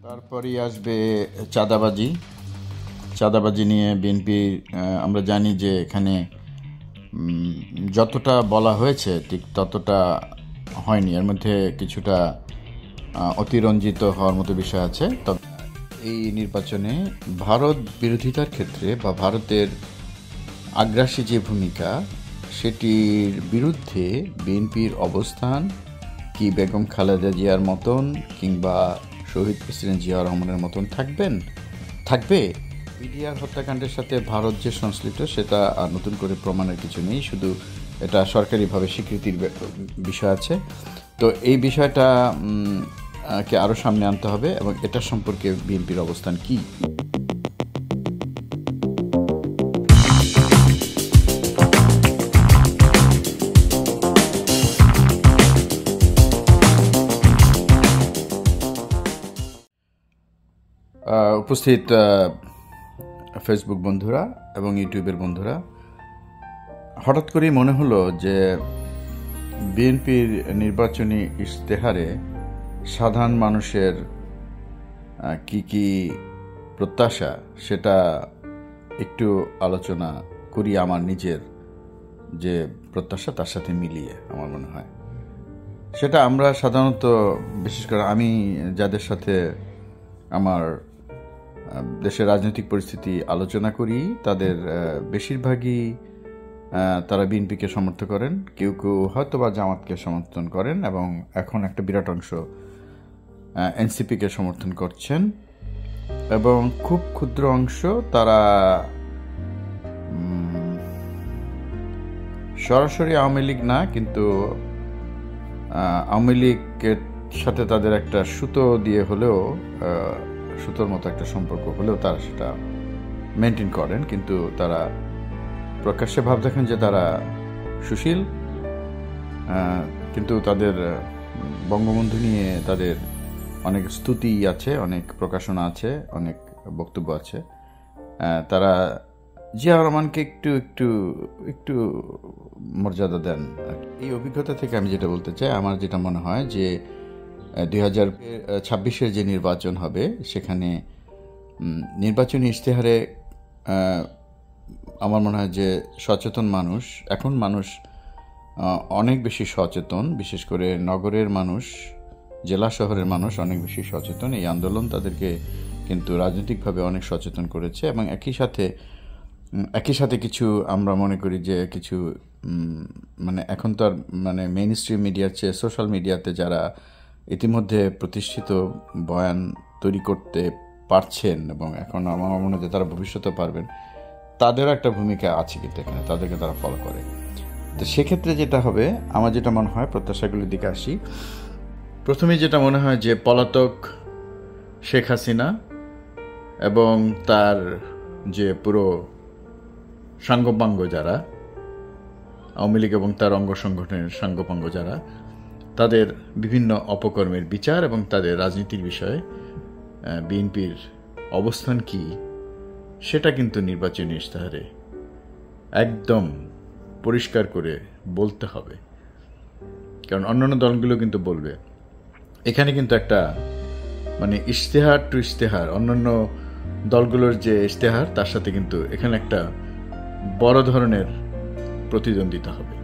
তারপরেই আসবে চাঁদাবাজি। চাঁদাবাজি নিয়ে বিএনপি, আমরা জানি যে এখানে যতটা বলা হয়েছে ঠিক ততটা হয়নি। এর মধ্যে কিছুটা অতিরঞ্জিত হওয়ার মতো বিষয় আছে। তবে এই নির্বাচনে ভারত বিরোধিতার ক্ষেত্রে বা ভারতের আগ্রাসী যে ভূমিকা, সেটির বিরুদ্ধে বিএনপির অবস্থান কি বেগম খালেদা জিয়ার মতন কিংবা শহীদ প্রেসিডেন্ট জিয়াউর রহমানের মতন থাকবে? পিডিআর হত্যাকাণ্ডের সাথে ভারত যে সংশ্লিষ্ট সেটা নতুন করে প্রমাণের কিছু নেই, শুধু এটা সরকারিভাবে স্বীকৃতির বিষয় আছে। তো এই বিষয়টা কে আরও সামনে আনতে হবে এবং এটা সম্পর্কে বিএনপির অবস্থান কি। উপস্থিত ফেসবুক বন্ধুরা এবং ইউটিউবের বন্ধুরা, হঠাৎ করেই মনে হলো যে বিএনপির নির্বাচনী ইশতেহারে সাধারণ মানুষের কি কি প্রত্যাশা সেটা একটু আলোচনা করি। আমার নিজের যে প্রত্যাশা তার সাথে মিলিয়ে আমার মনে হয় সেটা আমরা সাধারণত, বিশেষ করে আমি যাদের সাথে আমার দেশের রাজনৈতিক পরিস্থিতি আলোচনা করি, তাদের বেশিরভাগই তারা বিএনপিকে সমর্থন করেন, কেউ কেউ হয়তো বা জামাতকে সমর্থন করেন এবং এখন একটা বিরাট অংশ এনসিপিকে সমর্থন করছেন এবং খুব ক্ষুদ্র অংশ তারা সরাসরি আওয়ামী লীগ না, কিন্তু আওয়ামী লীগের সাথে তাদের একটা সুতোর মতো একটা সম্পর্ক হলেও তারা সেটা মেনটেন করেন, কিন্তু তারা প্রকাশ্যে ভাব দেখেন যে তারা সুশীল, কিন্তু তাদের বঙ্গবন্ধু নিয়ে তাদের অনেক স্তুতি আছে, অনেক প্রকাশনা আছে, অনেক বক্তব্য আছে। তারা জিয়াউর রহমানকে একটু একটু একটু মর্যাদা দেন। এই অভিজ্ঞতা থেকে আমি যেটা বলতে চাই, আমার যেটা মনে হয় যে 2026-এর যে নির্বাচন হবে সেখানে নির্বাচনী ইশতেহারে আমার মনে হয় যে সচেতন মানুষ, এখন মানুষ অনেক বেশি সচেতন, বিশেষ করে নগরের মানুষ, জেলা শহরের মানুষ অনেক বেশি সচেতন। এই আন্দোলন তাদেরকে কিন্তু রাজনৈতিকভাবে অনেক সচেতন করেছে এবং একই সাথে কিছু আমরা মনে করি যে কিছু মানে এখন তো আর মানে মেইন স্ট্রিম মিডিয়ার চেয়ে সোশ্যাল মিডিয়াতে যারা ইতিমধ্যে প্রতিষ্ঠিত বয়ান তৈরি করতে পারছেন এবং এখন আমার মনে হয় তারা ভবিষ্যতে পারবেন, তাদেরও একটা ভূমিকা আছে কিন্তু এখানে, তাদেরকে তারা ফলো করে। তো সেক্ষেত্রে যেটা হবে, আমার যেটা মনে হয়, প্রত্যাশাগুলির দিকে আসি। প্রথমেই যেটা মনে হয় যে পলাতক শেখ হাসিনা এবং তার যে পুরো সাঙ্গপাঙ্গ যারা আওয়ামী লীগ এবং তার অঙ্গ সংগঠনের সাঙ্গপাঙ্গ যারা, তাদের বিভিন্ন অপকর্মের বিচার এবং তাদের রাজনীতির বিষয়ে বিএনপির অবস্থান কি সেটা কিন্তু নির্বাচনী ইশতেহারে একদম পরিষ্কার করে বলতে হবে, কারণ অন্যান্য দলগুলো কিন্তু বলবে। এখানে কিন্তু একটা মানে ইশতেহার টু ইশতেহার, অন্যান্য দলগুলোর যে ইশতেহার তার সাথে কিন্তু এখানে একটা বড় ধরনের প্রতিদ্বন্দ্বিতা হবে।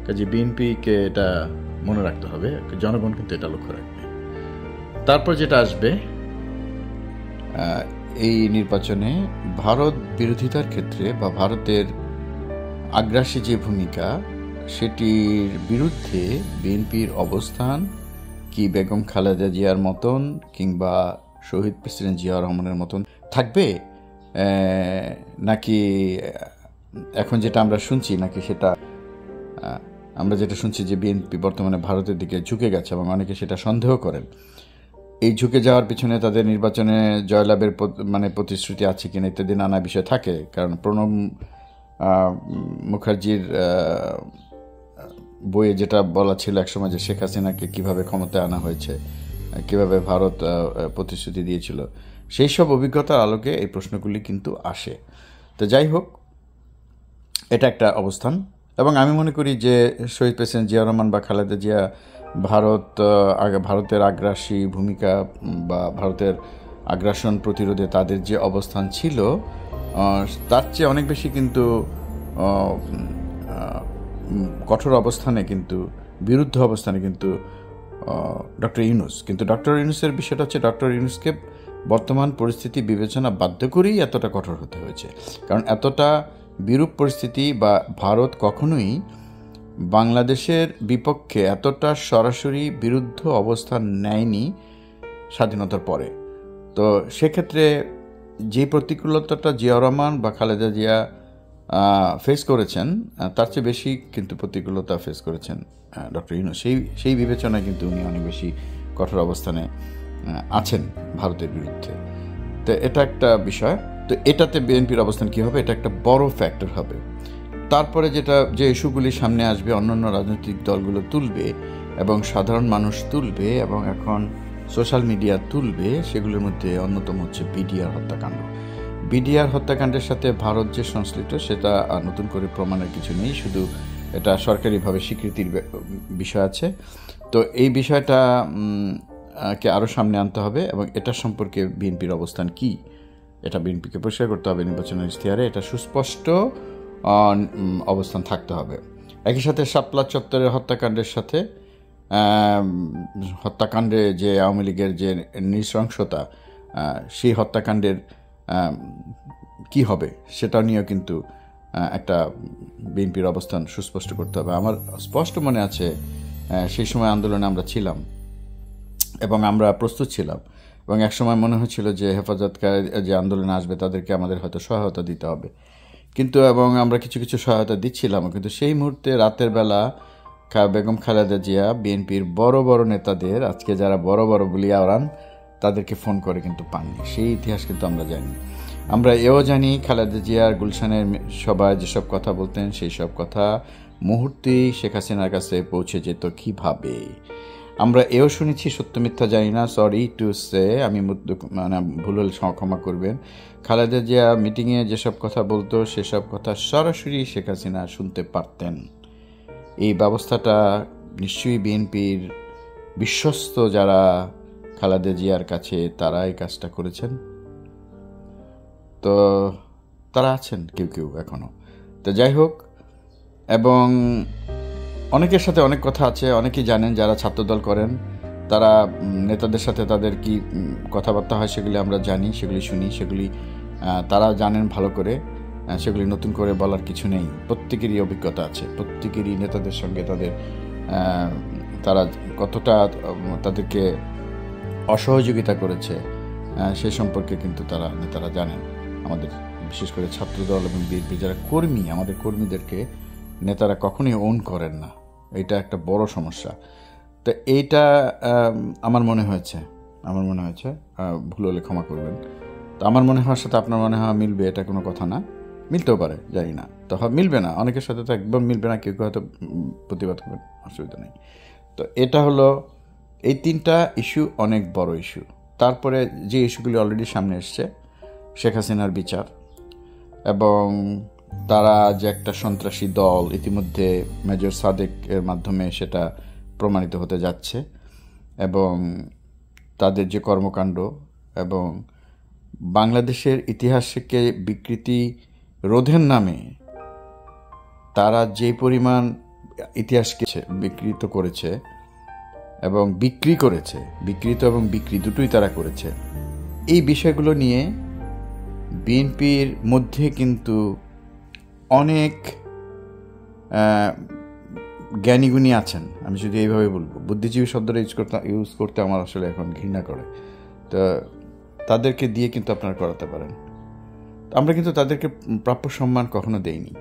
কাজে বিএনপিকে এটা মনে রাখতে হবে, জনগণ কিন্তু এটা লক্ষ্য রাখবে। তারপর যেটা আসবে, এই নির্বাচনে ভারত বিরোধিতার ক্ষেত্রে বা ভারতের আগ্রাসী যে ভূমিকা, সেটির বিরুদ্ধে বিএনপির অবস্থান কি বেগম খালেদা জিয়ার মতন কিংবা শহীদ প্রেসিডেন্ট জিয়াউর রহমানের মতন থাকবে, নাকি এখন যেটা আমরা শুনছি, নাকি সেটা আমরা যেটা শুনছি যে বিএনপি বর্তমানে ভারতের দিকে ঝুঁকে গেছে এবং অনেকে সেটা সন্দেহ করেন। এই ঝুঁকে যাওয়ার পিছনে তাদের নির্বাচনে জয়লাভের মানে প্রতিশ্রুতি আছে কিনা ইত্যাদি নানা বিষয় থাকে। কারণ প্রণব মুখার্জির বইয়ে যেটা বলা ছিল একসময় যে শেখ হাসিনাকে কীভাবে ক্ষমতায় আনা হয়েছে, কীভাবে ভারত প্রতিশ্রুতি দিয়েছিল, সেই সব অভিজ্ঞতার আলোকে এই প্রশ্নগুলি কিন্তু আসে। তো যাই হোক, এটা একটা অবস্থান এবং আমি মনে করি যে শহীদ প্রেসিডেন্ট জিয়াউর রহমান বা খালেদা জিয়া ভারতের আগ্রাসী ভূমিকা বা ভারতের আগ্রাসন প্রতিরোধে তাদের যে অবস্থান ছিল তার চেয়ে অনেক বেশি কিন্তু কঠোর অবস্থানে কিন্তু বিরুদ্ধ অবস্থানে কিন্তু ডক্টর ইউনূস। কিন্তু ডক্টর ইউনূসের বিষয়টা হচ্ছে ডক্টর ইউনূসকে বর্তমান পরিস্থিতি বিবেচনা বাধ্য করেই এতটা কঠোর হতে হয়েছে, কারণ এতটা বিরূপ পরিস্থিতি বা ভারত কখনোই বাংলাদেশের বিপক্ষে এতটা সরাসরি বিরুদ্ধ অবস্থান নেয়নি স্বাধীনতার পরে। তো সেক্ষেত্রে যে প্রতিকূলতাটা জিয়াউর রহমান বা খালেদা জিয়া ফেস করেছেন তার চেয়ে বেশি কিন্তু প্রতিকূলতা ফেস করেছেন ডক্টর ইউনূস। সেই বিবেচনায় কিন্তু উনি অনেক বেশি কঠোর অবস্থানে আছেন ভারতের বিরুদ্ধে। তো এটা একটা বিষয়। তো এটাতে বিএনপির অবস্থান কী হবে, এটা একটা বড় ফ্যাক্টর হবে। তারপরে যে ইস্যুগুলি সামনে আসবে, অন্যান্য রাজনৈতিক দলগুলো তুলবে এবং সাধারণ মানুষ তুলবে এবং এখন সোশ্যাল মিডিয়া তুলবে, সেগুলোর মধ্যে অন্যতম হচ্ছে বিডিআর হত্যাকাণ্ড। বিডিআর হত্যাকাণ্ডের সাথে ভারত যে সংশ্লিষ্ট সেটা নতুন করে প্রমাণের কিছু নেই, শুধু এটা সরকারিভাবে স্বীকৃতির বিষয় আছে। তো এই বিষয়টা কে আরও সামনে আনতে হবে এবং এটা সম্পর্কে বিএনপির অবস্থান কি, এটা বিএনপিকে পরিষ্কার করতে হবে নির্বাচনের ইশতেহারে, এটা সুস্পষ্ট অবস্থান থাকতে হবে। একই সাথে শাপলা চত্বরের হত্যাকাণ্ডের সাথে হত্যাকাণ্ডে যে আওয়ামী লীগের যে নৃশংসতা, সেই হত্যাকাণ্ডের কি হবে সেটা নিয়েও কিন্তু একটা বিএনপির অবস্থান সুস্পষ্ট করতে হবে। আমার স্পষ্ট মনে আছে সেই সময় আন্দোলনে আমরা ছিলাম এবং আমরা প্রস্তুত ছিলাম এবং একসময় মনে হচ্ছিল যে হেফাজতকারী যে আন্দোলনে আসবে তাদেরকে আমাদের হয়তো সহায়তা দিতে হবে, কিন্তু এবং আমরা কিছু কিছু সহায়তা দিচ্ছিলাম, কিন্তু সেই মুহূর্তে রাতের বেলা বেগম খালেদা জিয়া বিএনপির বড় বড় নেতাদের, আজকে যারা বড় বড় বলিয়া ওরান, তাদেরকে ফোন করে কিন্তু পাননি। সেই ইতিহাস কিন্তু আমরা জানি। আমরা এও জানি খালেদা জিয়ার গুলশানের সবাই যেসব কথা বলতেন সেই সব কথা মুহূর্তেই শেখ হাসিনার কাছে পৌঁছে যেত কিভাবে। আমরা এও শুনেছি, সত্য মিথ্যা জানি না, সরি টু সে, আমি মানে ভুল হলে ক্ষমা করবেন, খালেদা জিয়া মিটিংয়ে যেসব কথা বলতো সেসব কথা সরাসরি শেখ হাসিনা শুনতে পারতেন। এই ব্যবস্থাটা নিশ্চয়ই বিএনপির বিশ্বস্ত যারা খালেদা জিয়ার কাছে, তারা এই কাজটা করেছেন। তো তারা আছেন কেউ কেউ এখনও। তো যাই হোক, এবং অনেকের সাথে অনেক কথা আছে, অনেকেই জানেন যারা ছাত্রদল করেন, তারা নেতাদের সাথে তাদের কি কথাবার্তা হয় সেগুলি আমরা জানি, সেগুলি শুনি, সেগুলি তারা জানেন ভালো করে, সেগুলি নতুন করে বলার কিছু নেই। প্রত্যেকেরই অভিজ্ঞতা আছে, প্রত্যেকেরই নেতাদের সঙ্গে তারা কতটা তাদেরকে অসহযোগিতা করেছে সে সম্পর্কে কিন্তু নেতারা জানেন। আমাদের বিশেষ করে ছাত্রদল এবং বিএনপি যারা কর্মী, আমাদের কর্মীদেরকে নেতারা কখনোই ওন করেন না, এটা একটা বড় সমস্যা। তো এইটা আমার মনে হয়েছে, ভুল হলে ক্ষমা করবেন। তো আমার মনে হওয়ার সাথে আপনার মনে হওয়া মিলবে এটা কোনো কথা না, মিলতেও পারে, জানি না, তো মিলবে না, অনেকের সাথে তো একদম মিলবে না, কেউ হয়তো প্রতিবাদ করবেন, অসুবিধা নেই। তো এটা হলো এই তিনটা ইস্যু, অনেক বড় ইস্যু। তারপরে যে ইস্যুগুলি অলরেডি সামনে এসছে, শেখ হাসিনার বিচার এবং তারা যে একটা সন্ত্রাসী দল, ইতিমধ্যে মেজর সাদেকের মাধ্যমে সেটা প্রমাণিত হতে যাচ্ছে, এবং তাদের যে কর্মকাণ্ড এবং বাংলাদেশের ইতিহাসকে বিকৃতি রোধের নামে তারা যে পরিমাণ ইতিহাসকে বিকৃত করেছে এবং বিকৃত এবং বিক্রি দুটোই তারা করেছে, এই বিষয়গুলো নিয়ে বিএনপির মধ্যে কিন্তু অনেক জ্ঞানীগুণী আছেন। আমি যদি এইভাবে বলবো, বুদ্ধিজীবী শব্দটা ইউজ করতে আমার আসলে এখন ঘৃণা করে। তো তাদেরকে দিয়ে কিন্তু আপনারা করাতে পারেন। আমরা কিন্তু তাদেরকে প্রাপ্য সম্মান কখনো দেইনি।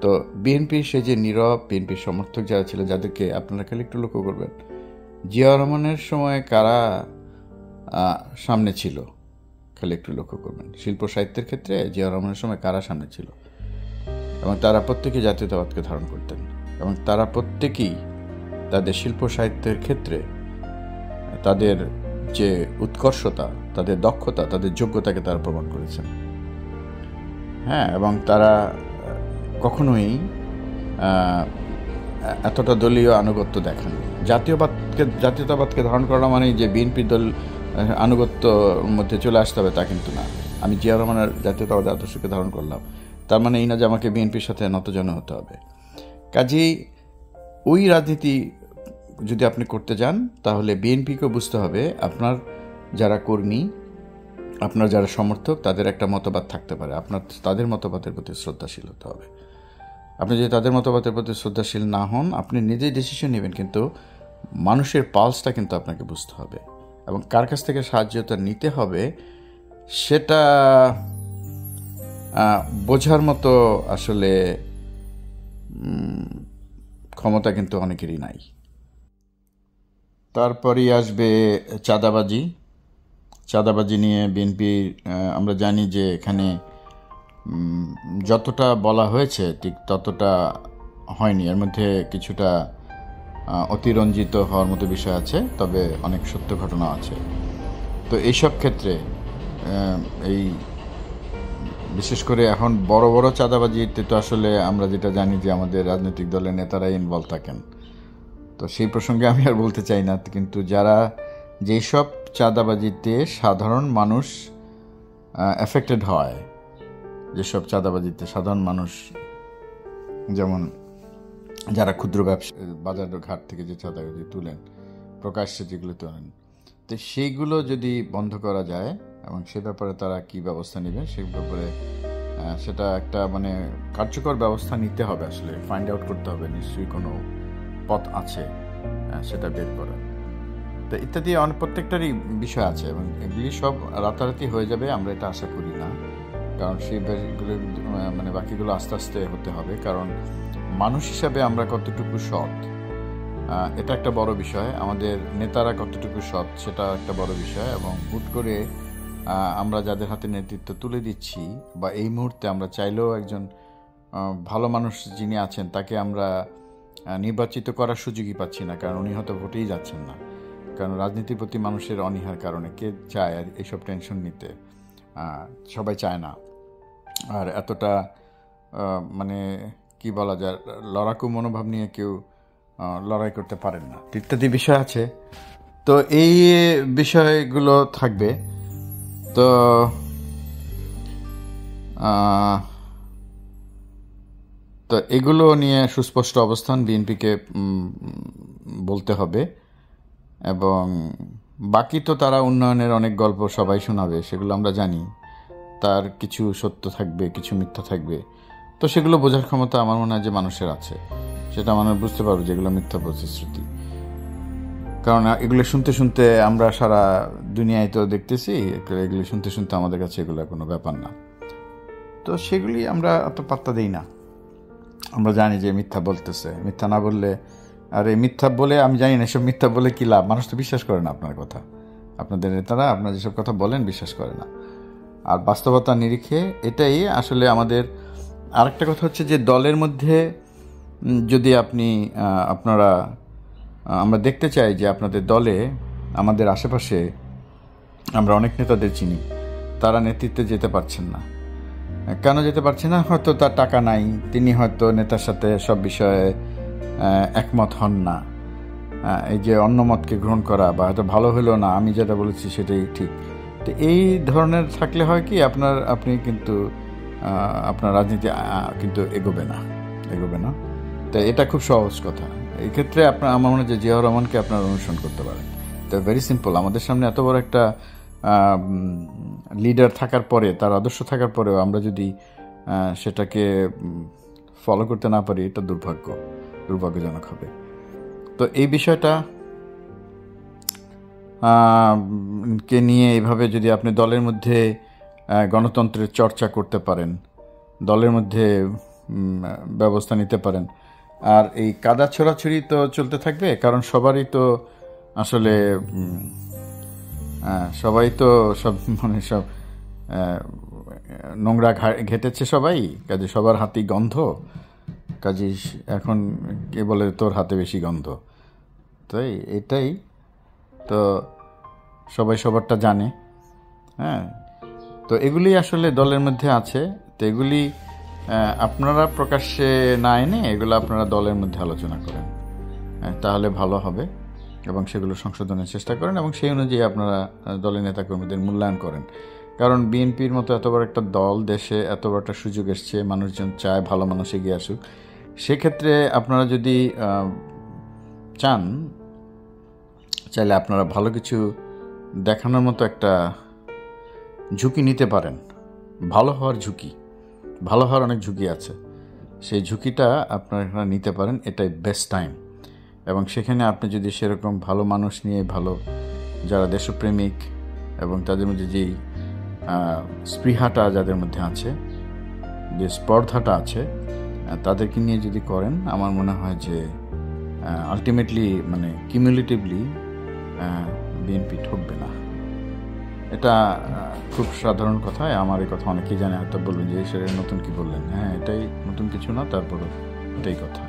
তো বিএনপির সে যে নীরব বিএনপির সমর্থক যারা ছিল, যাদেরকে আপনারা খালি একটু লক্ষ্য করবেন, জিয়াউর রহমানের সময় কারা সামনে ছিল, খালি একটু লক্ষ্য করবেন। শিল্প সাহিত্যের ক্ষেত্রে জিয়াউর রহমানের সময় কারা সামনে ছিল, এবং তারা প্রত্যেকেই জাতীয়তাবাদকে ধারণ করতেন, এবং তারা প্রত্যেকেই তাদের শিল্প সাহিত্যের ক্ষেত্রে তাদের যে উৎকর্ষতা, তাদের দক্ষতা, তাদের যোগ্যতাকে তারা প্রমাণ করেছেন। হ্যাঁ, এবং তারা কখনোই এতটা দলীয় আনুগত্য দেখান। জাতীয়তাবাদকে ধারণ করা মানে যে বিএনপি দল আনুগত্যর মধ্যে চলে আসতে হবে তা কিন্তু না। আমি জিয়া রহমানের জাতীয়তাবাদ আদর্শকে ধারণ করলাম, তার মানে এই না যে আমাকে বিএনপির সাথে নতজানু হতে হবে। কাজেই ওই রাজনীতি যদি আপনি করতে যান, তাহলে বিএনপিকেও বুঝতে হবে আপনার যারা কর্মী, আপনার যারা সমর্থক, তাদের একটা মতবাদ থাকতে পারে, আপনার তাদের মতবাদের প্রতি শ্রদ্ধাশীল হতে হবে। আপনি যদি তাদের মতবাদের প্রতি শ্রদ্ধাশীল না হন, আপনি নিজেই ডিসিশন নেবেন, কিন্তু মানুষের পালসটা কিন্তু আপনাকে বুঝতে হবে এবং কার কাছ থেকে সাহায্যতা নিতে হবে সেটা বোঝার মতো আসলে ক্ষমতা কিন্তু অনেকেরই নাই। তারপরেই আসবে চাঁদাবাজি নিয়ে বিএনপি, আমরা জানি যে এখানে যতটা বলা হয়েছে ঠিক ততটা হয়নি। এর মধ্যে কিছুটা অতিরঞ্জিত হওয়ার মতো বিষয় আছে, তবে অনেক সত্য ঘটনা আছে। তো এইসব ক্ষেত্রে এই বিশেষ করে এখন বড় বড় চাঁদাবাজিতে তো আসলে আমরা যেটা জানি যে আমাদের রাজনৈতিক দলের নেতারাই ইনভলভ থাকেন, তো সেই প্রসঙ্গে আমি আর বলতে চাই না। কিন্তু যারা যেসব চাঁদাবাজিতে সাধারণ মানুষ এফেক্টেড হয়, যেসব চাঁদাবাজিতে সাধারণ মানুষ, যেমন যারা ক্ষুদ্র ব্যবসা, বাজার ঘাট থেকে যে চাঁদাবাজি তুলেন, প্রকাশ্যে যেগুলো তোলেন, তো সেইগুলো যদি বন্ধ করা যায় এবং সে ব্যাপারে তারা কি ব্যবস্থা নেবে সে ব্যাপারে সেটা একটা মানে কার্যকর ব্যবস্থা নিতে হবে। আসলে ফাইন্ড আউট করতে হবে, নিশ্চয়ই কোনো পথ আছে সেটা বের করার। তো ইত্যাদি অনেক প্রত্যেকটারই বিষয় আছে এবং এগুলি সব রাতারাতি হয়ে যাবে আমরা এটা আশা করি না, কারণ সেই মানে বাকিগুলো আস্তে আস্তে হতে হবে। কারণ মানুষ হিসাবে আমরা কতটুকু সৎ এটা একটা বড় বিষয়, আমাদের নেতারা কতটুকু সৎ সেটা একটা বড় বিষয়। এবং হুট করে আমরা যাদের হাতে নেতৃত্ব তুলে দিচ্ছি বা এই মুহূর্তে আমরা চাইলেও একজন ভালো মানুষ যিনি আছেন তাকে আমরা নির্বাচিত করার সুযোগই পাচ্ছি না, কারণ উনি হয়তো ভোটেই যাচ্ছেন না। কারণ রাজনীতির প্রতি মানুষের অনীহার কারণে কে চায় আর এইসব টেনশন নিতে, সবাই চায় না। আর এতটা মানে কি বলা যায়, লড়াকু মনোভাব নিয়ে কেউ লড়াই করতে পারেন না, ইত্যাদি বিষয় আছে। তো এই বিষয়গুলো থাকবে। তো তো এগুলো নিয়ে সুস্পষ্ট অবস্থান বিএনপিকে বলতে হবে। এবং বাকি তো তারা উন্নয়নের অনেক গল্প সবাই শোনাবে, সেগুলো আমরা জানি, তার কিছু সত্য থাকবে, কিছু মিথ্যা থাকবে। তো সেগুলো বোঝার ক্ষমতা আমার মনে হয় যে মানুষের আছে, সেটা মানুষ বুঝতে পারবে যেগুলো মিথ্যা প্রতিশ্রুতি। কারণ এগুলো শুনতে শুনতে আমরা সারা দুনিয়ায় তো দেখতেছি, এগুলো শুনতে শুনতে আমাদের কাছে এগুলো কোনো ব্যাপার না। তো সেগুলি আমরা অত পাত্তা দিই না। আমরা জানি যে মিথ্যা বলতেছে, মিথ্যা না বললে, আর এই মিথ্যা বলে আমি জানি না এসব মিথ্যা বলে কী লাভ, মানুষ তো বিশ্বাস করে না আপনার কথা, আপনাদের নেতারা আপনারা যেসব কথা বলেন বিশ্বাস করে না। আর বাস্তবতা নিরিখে এটাই আসলে আমাদের আরেকটা কথা হচ্ছে যে দলের মধ্যে যদি আমরা দেখতে চাই যে আপনাদের দলে, আমাদের আশেপাশে আমরা অনেক নেতাদের চিনি, তারা নেতৃত্বে যেতে পারছেন না। কেন যেতে পারছে না? হয়তো তার টাকা নাই, তিনি হয়তো নেতার সাথে সব বিষয়ে একমত হন না, এই যে অন্য মতকে গ্রহণ করা, বা হয়তো ভালো হলো না, আমি যেটা বলেছি সেটাই ঠিক। তো এই ধরনের থাকলে হয় কি আপনি কিন্তু আপনার রাজনীতি কিন্তু এগোবে না। তো এটা খুব সহজ কথা। এই ক্ষেত্রে আমার মনে হয় যে জিয়াউর রহমানকে আপনার অনুসরণ করতে পারেন। তো ভেরি সিম্পল, আমাদের সামনে এত বড় একটা লিডার থাকার পরে, তার আদর্শ থাকার পরেও আমরা যদি সেটাকে ফলো করতে না পারি, এটা দুর্ভাগ্যজনক হবে। তো এই বিষয়টা কে নিয়ে এইভাবে যদি আপনি দলের মধ্যে গণতন্ত্রের চর্চা করতে পারেন, দলের মধ্যে ব্যবস্থা নিতে পারেন, আর এই কাদা ছোড়াছুড়ি তো চলতে থাকবে, কারণ সবারই তো আসলে সবাই তো সব মানে সব নোংরা ঘেটেছে সবাই, কাজে সবার হাতে গন্ধ, কাজে এখন কে বলে তোর হাতে বেশি গন্ধ। তাই এটাই তো সবাই সবারটা জানে। হ্যাঁ, তো এগুলি আসলে দলের মধ্যে আছে। তো এগুলি আপনারা প্রকাশ্যে না এনে এগুলো আপনারা দলের মধ্যে আলোচনা করেন, তাহলে ভালো হবে এবং সেগুলো সংশোধনের চেষ্টা করেন এবং সেই অনুযায়ী আপনারা দলের নেতাকর্মীদের মূল্যায়ন করেন। কারণ বিএনপির মতো এত বড় একটা দল, দেশে এত বড় একটা সুযোগ এসছে, মানুষজন চায় ভালো মানুষ এগিয়ে আসুক। সেক্ষেত্রে আপনারা যদি চাইলে আপনারা ভালো কিছু দেখানোর মতো একটা ঝুঁকি নিতে পারেন। ভালো হওয়ার অনেক ঝুঁকি আছে, সেই ঝুঁকিটা আপনারা নিতে পারেন, এটাই বেস্ট টাইম। এবং সেখানে আপনি যদি সেরকম ভালো মানুষ নিয়ে, ভালো যারা দেশপ্রেমিক এবং তাদের মধ্যে যেই স্পৃহাটা যাদের মধ্যে আছে, যে স্পর্ধাটা আছে, তাদেরকে নিয়ে যদি করেন, আমার মনে হয় যে আলটিমেটলি মানে কিউমুলেটিভলি বিএনপি ঠকবে না। এটা খুব সাধারণ কথা, আমার এই কথা অনেকেই জানে, হয়তো বলবেন যে সেটা নতুন কি বললেন। হ্যাঁ, এটাই নতুন কিছু না, তারপরে এটাই কথা।